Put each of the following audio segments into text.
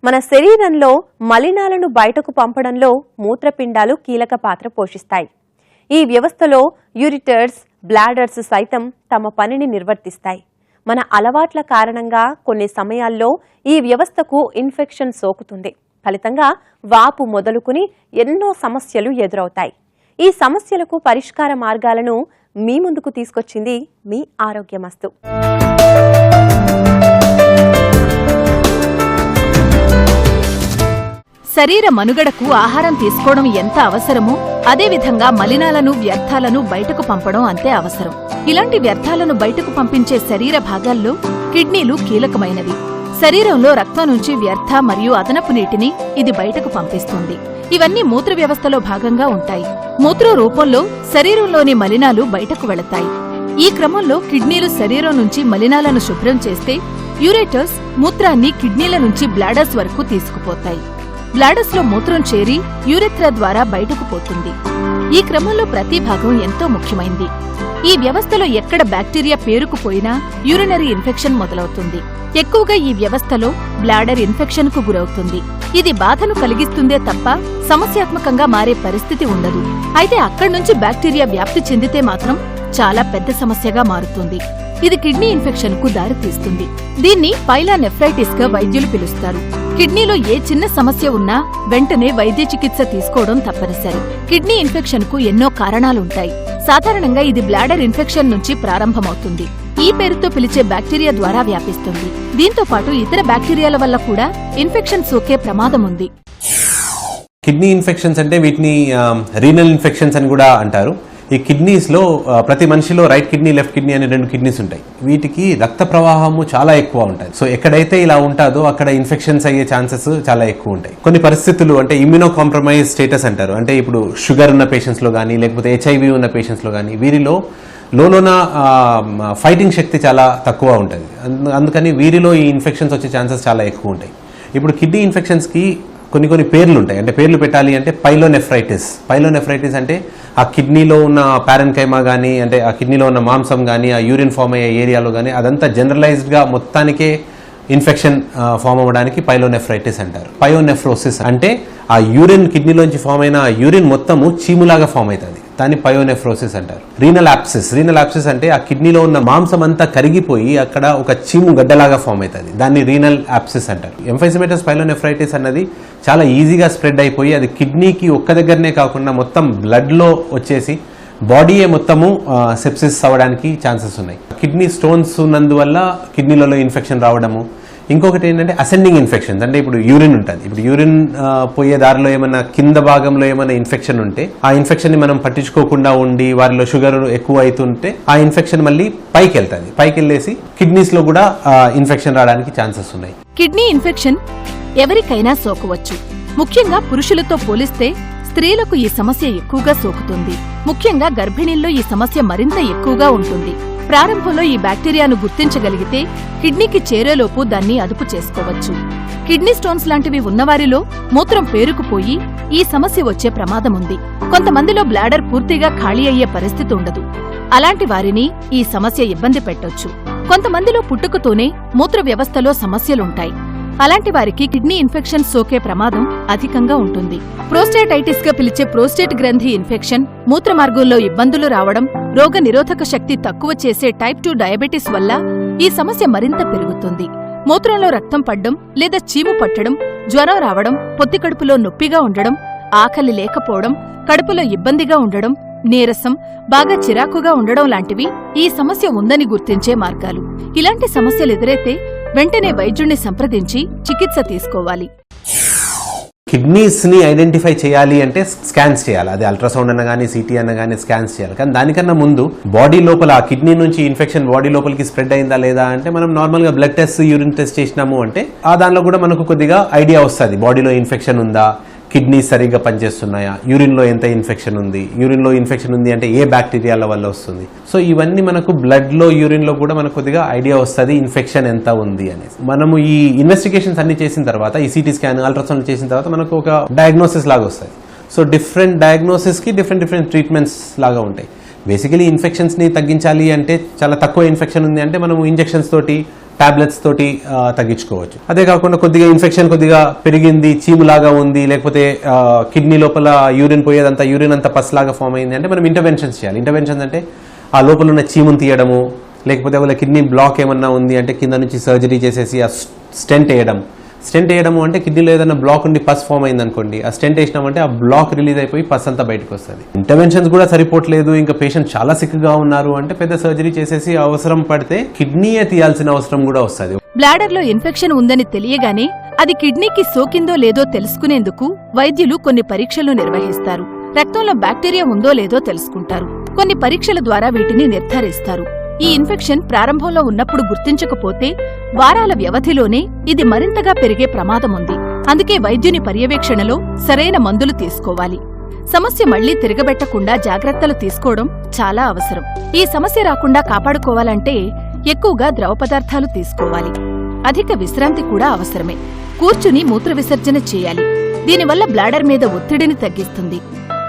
మన శరీరంలో మలినాలను బయటకు పంపడంలో మూత్రపిండాలు కీలక పాత్ర పోషిస్తాయి. ఈ వ్యవస్థలో యూరిటర్స్, బ్లాడర్స్ సైతం తమ పనిని నిర్వర్తిస్తాయి. మన అలవాట్ల కారణంగా కొన్ని సమయాల్లో ఈ వ్యవస్థకు ఇన్ఫెక్షన్ సోకుతుంది. ఫలితంగా వాపు మొదలుకుని ఎన్నో సమస్యలు ఎదురవుతాయి. ఈ సమస్యలకు పరిష్కార మార్గాలను మీ ముందుకు తీసుకొచ్చింది మీ ఆరోగ్యమస్తు. శరీర మనుగడకు ఆహారం తీసుకోవడం ఎంత అవసరమో అదేవిధంగా మలినాలను, వ్యర్థాలను బయటకు పంపడం అంతే అవసరం. ఇలాంటి వ్యర్థాలను బయటకు పంపించే శరీర భాగాల్లో కిడ్నీలు కీలకమైనవి. శరీరంలో రక్తం నుంచి వ్యర్థ మరియు అదనపు నీటిని ఇది బయటకు పంపిస్తుంది. ఇవన్నీ మూత్ర వ్యవస్థలో భాగంగా ఉంటాయి. మూత్ర రూపంలో శరీరంలోని మలినాలు బయటకు వెళతాయి. ఈ క్రమంలో కిడ్నీలు శరీరం నుంచి మలినాలను శుభ్రం చేస్తే యూరేటర్స్ మూత్రాన్ని కిడ్నీల నుంచి బ్లాడర్స్ వరకు తీసుకుపోతాయి. బ్లాడర్స్ లో మూత్రం చేరి యూరెథ్రా ద్వారా బయటకు పోతుంది. ఈ క్రమంలో ప్రతి భాగం ఎంతో ముఖ్యమైంది. ఈ వ్యవస్థలో ఎక్కడ బ్యాక్టీరియా పేరుకుపోయినా యూరినరీ ఇన్ఫెక్షన్ మొదలవుతుంది. ఎక్కువగా ఈ వ్యవస్థలో బ్లాడర్ ఇన్ఫెక్షన్ కు గురవుతుంది. ఇది బాధను కలిగిస్తుందే తప్ప సమస్యాత్మకంగా మారే పరిస్థితి ఉండదు. అయితే అక్కడి నుంచి బ్యాక్టీరియా వ్యాప్తి చెందితే మాత్రం చాలా పెద్ద సమస్యగా మారుతుంది. ఇది కిడ్నీ ఇన్ఫెక్షన్ కు దారితీస్తుంది. దీన్ని పైలోనెఫ్రైటిస్ గా వైద్యులు పిలుస్తారు. కిడ్నీలో ఏ చిన్న సమస్య ఉన్నా వెంటనే వైద్య చికిత్స తీసుకోవడం తప్పనిసరి. కిడ్నీ ఇన్ఫెక్షన్ కు ఎన్నో కారణాలుంటాయి. సాధారణంగా ఇది బ్లాడర్ ఇన్ఫెక్షన్ నుంచి ప్రారంభమవుతుంది. ఈ పేరుతో పిలిచే బ్యాక్టీరియా ద్వారా వ్యాపిస్తుంది. దీంతో పాటు ఇతర బ్యాక్టీరియాల వల్ల కూడా ఇన్ఫెక్షన్ సోకే ప్రమాదం ఉంది. కిడ్నీ ఇన్ఫెక్షన్స్ అంటే వీటిని రీనల్ ఇన్ఫెక్షన్స్ అని కూడా అంటారు. ఈ కిడ్నీస్ లో ప్రతి మనిషిలో రైట్ కిడ్నీ, లెఫ్ట్ కిడ్నీ అనే 2 కిడ్నీస్ ఉంటాయి. వీటికి రక్త ప్రవాహము చాలా ఎక్కువ ఉంటుంది. సో ఎక్కడైతే ఇలా ఉంటుందో అక్కడ ఇన్ఫెక్షన్స్ అయ్యే ఛాన్సెస్ చాలా ఎక్కువ ఉంటాయి. కొన్ని పరిస్థితులు అంటే ఇమ్యూనో కాంప్రమైజ్ స్టేటస్ అంటారు. అంటే ఇప్పుడు షుగర్ ఉన్న పేషెంట్స్ లో కానీ, లేకపోతే HIV ఉన్న పేషెంట్స్ లో కానీ, వీరిలో లోన ఫైటింగ్ శక్తి చాలా తక్కువ ఉంటుంది. అందుకని వీరిలో ఈ ఇన్ఫెక్షన్స్ వచ్చే ఛాన్సెస్ చాలా ఎక్కువ ఉంటాయి. ఇప్పుడు కిడ్నీ ఇన్ఫెక్షన్స్ కి కొన్ని పేర్లు ఉంటాయి. అంటే పేర్లు పెట్టాలి అంటే పైలోనెఫ్రైటిస్ అంటే ఆ కిడ్నీలో ఉన్న పారెన్కైమా కానీ, అంటే ఆ కిడ్నీలో ఉన్న మాంసం కానీ, ఆ యూరిన్ ఫామ్ అయ్యే ఏరియాలో కానీ అదంతా జనరలైజ్డ్గా మొత్తానికే ఇన్ఫెక్షన్ ఫామ్ అవ్వడానికి పైలోనెఫ్రైటిస్ అంటారు. పయోనెఫ్రోసిస్ అంటే ఆ యూరిన్ కిడ్నీలోంచి ఫామ్ అయిన ఆ యూరిన్ మొత్తము చీములాగా ఫామ్ అవుతుంది. దాన్ని పయోనెఫ్రోసిస్ అంటారు. రీనల్ యాప్సిస్ అంటే ఆ కిడ్నీలో ఉన్న మాంసం అంతా కరిగిపోయి అక్కడ ఒక చీము గడ్డలాగా ఫామ్ అవుతుంది. దాన్ని రీనల్ యాప్సిస్ అంటారు. ఎంఫైసిమేటస్ పైలోనెఫ్రైటిస్ అన్నది చాలా ఈజీగా స్ప్రెడ్ అయిపోయి అది కిడ్నీకి ఒక్క దగ్గరనే కాకుండా మొత్తం బ్లడ్ లో వచ్చేసి బాడీయే మొత్తము సెప్సిస్ అవ్వడానికి ఛాన్సెస్ ఉన్నాయి. కిడ్నీ స్టోన్స్ ఉన్నందువల్ల కిడ్నీలలో ఇన్ఫెక్షన్ రావడము. ఇంకొకటి ఏంటంటే అసెండింగ్ ఇన్ఫెక్షన్స్. అంటే ఇప్పుడు యూరిన్ ఉంటుంది. ఇప్పుడు యూరిన్ పోయే దారిలో ఏమైనా కింద భాగంలో ఏమైనా ఇన్ఫెక్షన్ ఉంటే ఆ ఇన్ఫెక్షన్ ని మనం పట్టించుకోకుండా ఉండి వారిలో షుగర్ ఎక్కువ అవుతుంటే ఆ ఇన్ఫెక్షన్ మళ్ళీ పైకి వెళ్తుంది. పైకి వెళ్ళేసి కిడ్నీస్ లో కూడా ఇన్ఫెక్షన్ రావడానికి ఛాన్సెస్ ఉన్నాయి. కిడ్నీ ఇన్ఫెక్షన్ ఎవరికైనా సోకవచ్చు. ముఖ్యంగా పురుషులతో పోలిస్తే స్త్రీలకు ఈ సమస్య ఎక్కువగా సోకుతుంది. ముఖ్యంగా గర్భిణీల్లో ఈ సమస్య మరింత ఎక్కువగా ఉంటుంది. ప్రారంభంలో ఈ బ్యాక్టీరియాను గుర్తించగలిగితే కిడ్నీకి చేరేలోపు దాన్ని అదుపు చేసుకోవచ్చు. కిడ్నీ స్టోన్స్ లాంటివి ఉన్నవారిలో మూత్రం పేరుకుపోయి ఈ సమస్య వచ్చే ప్రమాదముంది. కొంతమందిలో బ్లాడర్ పూర్తిగా ఖాళీ అయ్యే పరిస్థితి ఉండదు. అలాంటి వారిని ఈ సమస్య ఇబ్బంది పెట్టొచ్చు. కొంతమందిలో పుట్టుకతోనే మూత్ర వ్యవస్థలో సమస్యలుంటాయి. అలాంటి వారికి కిడ్నీ ఇన్ఫెక్షన్ సోకే ప్రమాదం అధికంగా ఉంటుంది. ప్రోస్టేటైటిస్ గా పిలిచే ప్రోస్టేట్ గ్రంథి ఇన్ఫెక్షన్, మూత్ర మార్గంలో ఇబ్బందులు రావడం, రోగ నిరోధక శక్తి తక్కువ చేసే టైప్ 2 డయాబెటిస్ వల్ల ఈ సమస్య మరింత పెరుగుతుంది. మూత్రంలో రక్తం పడ్డం లేదా చీము పట్టడం, జ్వరం రావడం, పొత్తి కడుపులో నొప్పిగా ఉండడం, ఆకలి లేకపోవడం, కడుపులో ఇబ్బందిగా ఉండడం, నీరసం, బాగా చిరాకుగా ఉండడం లాంటివి ఈ సమస్య ఉందని గుర్తించే మార్గాలు. ఇలాంటి సమస్యలు ఎదురైతే వెంటనే వైద్యుణ్ణి సంప్రదించి చికిత్స తీసుకోవాలి. కిడ్నీస్ ని ఐడెంటిఫై చేయాలి అంటే స్కాన్స్ చేయాలి. అది అల్ట్రాసౌండ్ అన్న కానీ, సిటీ అన్న కానీ స్కాన్స్ చేయాలి. కానీ దానికన్నా ముందు బాడీ లోపల ఆ కిడ్నీ నుంచి ఇన్ఫెక్షన్ బాడీ లోపలికి స్ప్రెడ్ అయిందా లేదా అంటే మనం నార్మల్ గా బ్లడ్ టెస్ట్, యూరిన్ టెస్ట్ చేసినాము అంటే ఆ దానిలో కూడా మనకు కొద్దిగా ఐడియా వస్తుంది. బాడీలో ఇన్ఫెక్షన్ ఉందా, కిడ్నీ సరిగ్గా పనిచేస్తున్నాయా, యూరిన్లో ఎంత ఇన్ఫెక్షన్ ఉంది, యూరిన్లో ఇన్ఫెక్షన్ ఉంది అంటే ఏ బ్యాక్టీరియాల వల్ల వస్తుంది. సో ఇవన్నీ మనకు బ్లడ్లో, యూరిన్లో కూడా మనకు కొద్దిగా ఐడియా వస్తుంది ఇన్ఫెక్షన్ ఎంత ఉంది అనేసి. మనము ఈ ఇన్వెస్టిగేషన్స్ అన్ని చేసిన తర్వాత, ఈ సిటీ స్కాన్, అల్ట్రాసౌండ్ చేసిన తర్వాత మనకు ఒక డయాగ్నోసిస్ లాగా వస్తుంది. సో డిఫరెంట్ డయాగ్నోసిస్కి డిఫరెంట్ ట్రీట్మెంట్స్ లాగా ఉంటాయి. బేసికలీ ఇన్ఫెక్షన్స్ని తగ్గించాలి అంటే, చాలా తక్కువ ఇన్ఫెక్షన్ ఉంది అంటే మనము ఇంజెక్షన్స్ తోటి టాబ్లెట్స్ తోటి తగ్గించుకోవచ్చు. అదే కాకుండా కొద్దిగా ఇన్ఫెక్షన్ కొద్దిగా పెరిగింది, చీములాగా ఉంది, లేకపోతే కిడ్నీ లోపల యూరిన్ పోయేదంతా యూరిన్ అంతా పస్లాగా ఫామ్ అయింది అంటే మనం ఇంటర్వెన్షన్స్ చేయాలి. ఇంటర్వెన్షన్స్ అంటే ఆ లోపల ఉన్న చీమును తీయడము, లేకపోతే వాళ్ళ కిడ్నీ బ్లాక్ ఏమన్నా ఉంది అంటే కింద నుంచి సర్జరీ చేసేసి ఆ స్టెంట్ వేయడం. స్టెంట్ వేయడము అంటే కిడ్నీలో ఏదైనా బ్లాక్ ఉండి పస్ ఫామ్ అయింది అనుకోండి, ఆ స్టెంట్ వేసినామంటే ఆ బ్లాక్ రిలీజ్ అయిపోయి పస్ అంతా బయటకు వస్తుంది. ఇంటర్వెన్షన్స్ కూడా సరిపోవట్లేదు, ఇంకా పేషెంట్ చాలా సిక్గా ఉన్నారు అంటే పెద్ద సర్జరీ చేసేసి అవసరం పడితే కిడ్నీయే తీయాల్సిన అవసరం కూడా వస్తుంది. బ్లాడర్లో ఇన్ఫెక్షన్ ఉందని తెలియగానే అది కిడ్నీకి సోకిందో లేదో తెలుసుకునేందుకు వైద్యులు కొన్ని పరీక్షలు నిర్వహిస్తారు. రక్తంలో బ్యాక్టీరియా ఉందో లేదో తెలుసుకుంటారు. కొన్ని పరీక్షల ద్వారా వీటిని నిర్ధారిస్తారు. ఈ ఇన్ఫెక్షన్ ప్రారంభంలో ఉన్నప్పుడు గుర్తించకపోతే వారాల వ్యవధిలోనే ఇది మరింతగా పెరిగే ప్రమాదముంది. అందుకే వైద్యుని పర్యవేక్షణలో సరైన మందులు తీసుకోవాలి. సమస్య మళ్లీ తిరగబెట్టకుండా జాగ్రత్తలు తీసుకోవడం చాలా అవసరం. ఈ సమస్య రాకుండా కాపాడుకోవాలంటే ఎక్కువగా ద్రవ పదార్థాలు తీసుకోవాలి. అధిక విశ్రాంతి కూడా అవసరమే. కూర్చుని మూత్ర విసర్జన చేయాలి. దీనివల్ల బ్లాడర్ మీద ఒత్తిడిని తగ్గిస్తుంది.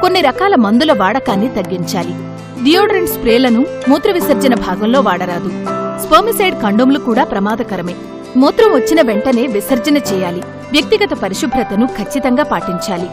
కొన్ని రకాల మందుల వాడకాన్ని తగ్గించాలి. డియోడ్రెంట్ స్ప్రేలను మూత్ర విసర్జన భాగంలో వాడరాదు. స్పర్మిసైడ్ కండోమ్లు కూడా ప్రమాదకరమే. మూత్రం వచ్చిన వెంటనే విసర్జన చేయాలి. వ్యక్తిగత పరిశుభ్రతను ఖచ్చితంగా పాటించాలి.